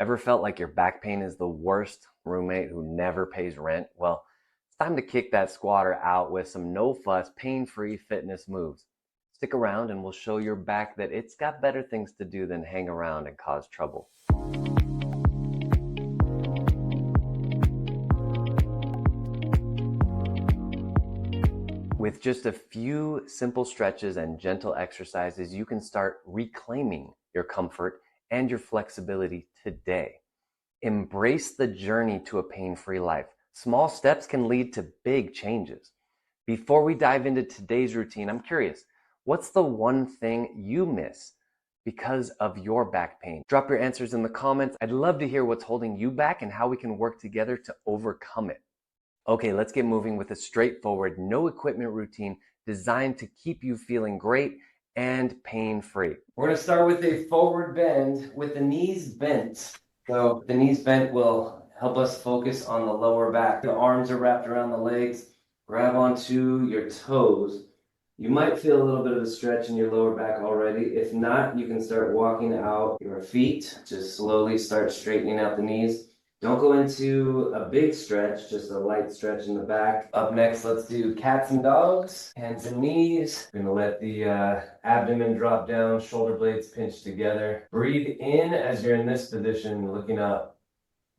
Ever felt like your back pain is the worst roommate who never pays rent? Well, it's time to kick that squatter out with some no-fuss, pain-free fitness moves. Stick around and we'll show your back that it's got better things to do than hang around and cause trouble. With just a few simple stretches and gentle exercises, you can start reclaiming your comfort and your flexibility today. Embrace the journey to a pain-free life. Small steps can lead to big changes. Before we dive into today's routine, I'm curious, what's the one thing you miss because of your back pain? Drop your answers in the comments. I'd love to hear what's holding you back and how we can work together to overcome it. Okay, let's get moving with a straightforward, no equipment routine designed to keep you feeling great and pain-free. We're going to start with a forward bend with the knees bent. So the knees bent will help us focus on the lower back. The arms are wrapped around the legs. Grab onto your toes. You might feel a little bit of a stretch in your lower back already. If not, you can start walking out your feet. Just slowly start straightening out the knees. Don't go into a big stretch, just a light stretch in the back. Up next, let's do cats and dogs, hands and knees. We're gonna let the abdomen drop down, shoulder blades pinch together. Breathe in as you're in this position, looking up.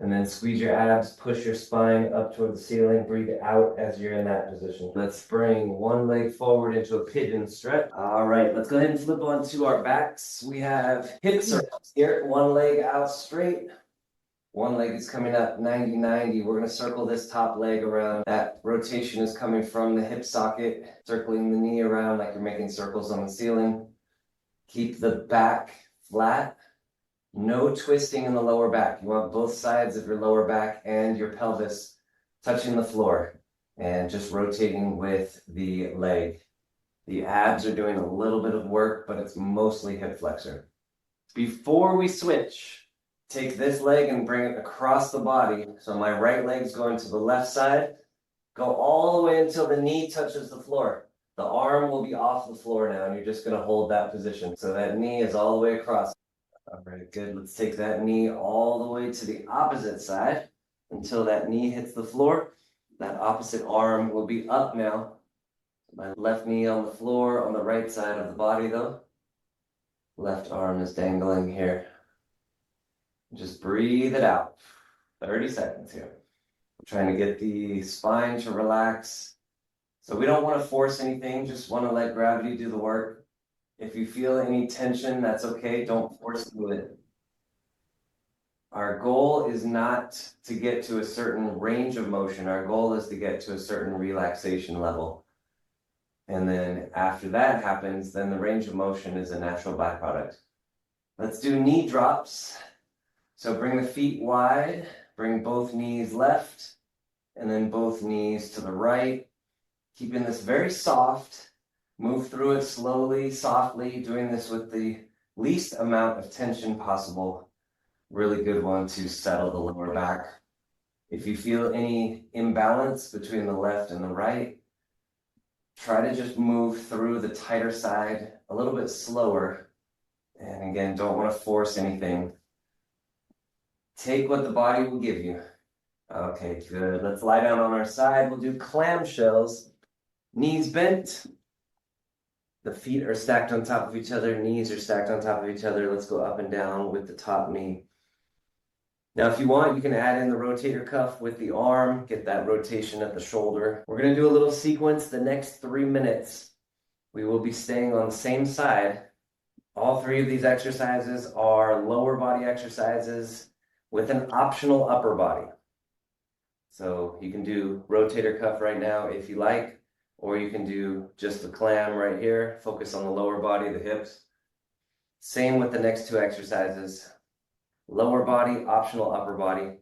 And then squeeze your abs, push your spine up toward the ceiling. Breathe out as you're in that position. Let's bring one leg forward into a pigeon stretch. All right, let's go ahead and flip onto our backs. We have hip circles here. One leg out straight. One leg is coming up 90-90. We're going to circle this top leg around. That rotation is coming from the hip socket, circling the knee around like you're making circles on the ceiling. Keep the back flat. No twisting in the lower back. You want both sides of your lower back and your pelvis touching the floor and just rotating with the leg. The abs are doing a little bit of work, but it's mostly hip flexor. Before we switch, take this leg and bring it across the body. So my right leg's going to the left side. Go all the way until the knee touches the floor. The arm will be off the floor now, and you're just going to hold that position. So that knee is all the way across. All right, good. Let's take that knee all the way to the opposite side until that knee hits the floor. That opposite arm will be up now. My left knee on the floor on the right side of the body, though. Left arm is dangling here. Just breathe it out. 30 seconds here. I'm trying to get the spine to relax. So we don't want to force anything, just want to let gravity do the work. If you feel any tension, that's okay. Don't force it. Our goal is not to get to a certain range of motion. Our goal is to get to a certain relaxation level. And then after that happens, then the range of motion is a natural byproduct. Let's do knee drops. So bring the feet wide, bring both knees left, and then both knees to the right. Keeping this very soft. Move through it slowly, softly, doing this with the least amount of tension possible. Really good one to settle the lower back. If you feel any imbalance between the left and the right, try to just move through the tighter side a little bit slower. And again, don't want to force anything. Take what the body will give you. Okay, good. Let's lie down on our side. We'll do clamshells. Knees bent. The feet are stacked on top of each other. Knees are stacked on top of each other. Let's go up and down with the top knee. Now, if you want, you can add in the rotator cuff with the arm. Get that rotation at the shoulder. We're going to do a little sequence the next 3 minutes. We will be staying on the same side. All three of these exercises are lower body exercises with an optional upper body. So you can do rotator cuff right now if you like, or you can do just the clam right here, focus on the lower body, the hips. Same with the next two exercises. Lower body, optional upper body.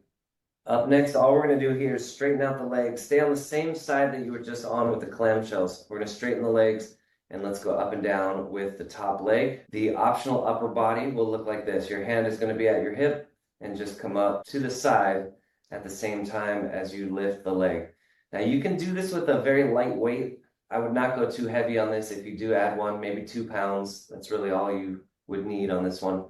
Up next, all we're gonna do here is straighten out the legs. Stay on the same side that you were just on with the clamshells. We're gonna straighten the legs and let's go up and down with the top leg. The optional upper body will look like this. Your hand is gonna be at your hip and just come up to the side at the same time as you lift the leg. Now you can do this with a very light weight. I would not go too heavy on this. If you do add one, maybe 2 pounds, that's really all you would need on this one.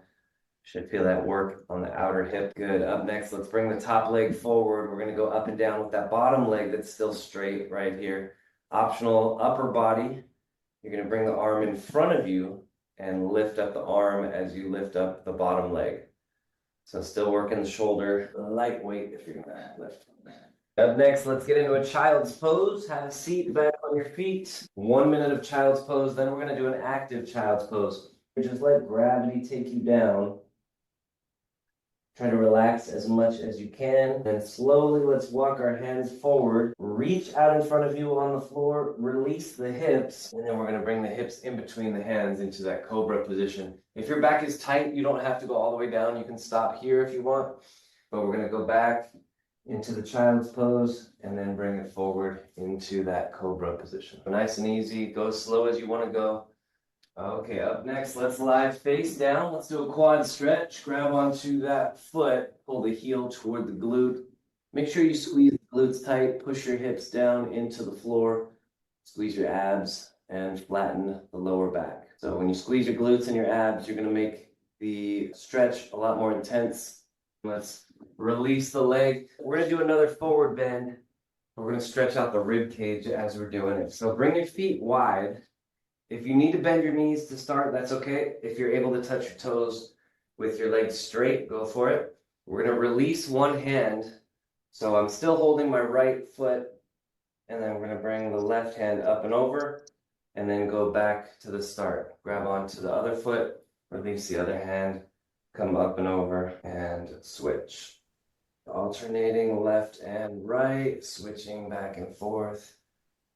Should feel that work on the outer hip. Good. Up next, let's bring the top leg forward. We're gonna go up and down with that bottom leg that's still straight right here. Optional upper body. You're gonna bring the arm in front of you and lift up the arm as you lift up the bottom leg. So still working the shoulder, lightweight if you're gonna lift. Up next, let's get into a child's pose. Have a seat back on your feet. 1 minute of child's pose, then we're gonna do an active child's pose. Just let gravity take you down. Try to relax as much as you can. Then slowly, let's walk our hands forward. Reach out in front of you on the floor. Release the hips. And then we're going to bring the hips in between the hands into that cobra position. If your back is tight, you don't have to go all the way down. You can stop here if you want. But we're going to go back into the child's pose and then bring it forward into that cobra position. Nice and easy. Go as slow as you want to go. Okay, up next, let's lie face down. Let's do a quad stretch. Grab onto that foot, pull the heel toward the glute. Make sure you squeeze the glutes tight, push your hips down into the floor, squeeze your abs, and flatten the lower back. So when you squeeze your glutes and your abs, you're gonna make the stretch a lot more intense. Let's release the leg. We're gonna do another forward bend. We're gonna stretch out the rib cage as we're doing it. So bring your feet wide. If you need to bend your knees to start, that's okay. If you're able to touch your toes with your legs straight, go for it. We're going to release one hand. So I'm still holding my right foot, and then we're going to bring the left hand up and over, and then go back to the start. Grab onto the other foot, release the other hand, come up and over, and switch. Alternating left and right, switching back and forth.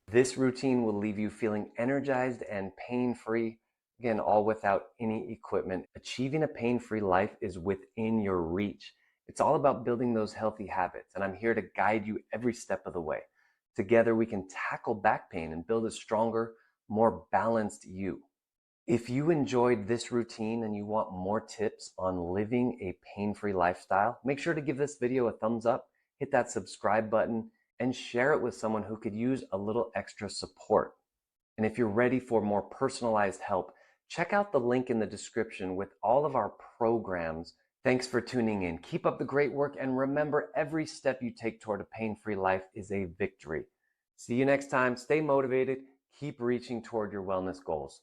This routine will leave you feeling energized and pain-free, again, all without any equipment. Achieving a pain-free life is within your reach. It's all about building those healthy habits, and I'm here to guide you every step of the way. Together, we can tackle back pain and build a stronger, more balanced you. If you enjoyed this routine and you want more tips on living a pain-free lifestyle, make sure to give this video a thumbs up, hit that subscribe button, and share it with someone who could use a little extra support. And if you're ready for more personalized help, check out the link in the description with all of our programs. Thanks for tuning in. Keep up the great work, and remember, every step you take toward a pain-free life is a victory. See you next time. Stay motivated. Keep reaching toward your wellness goals.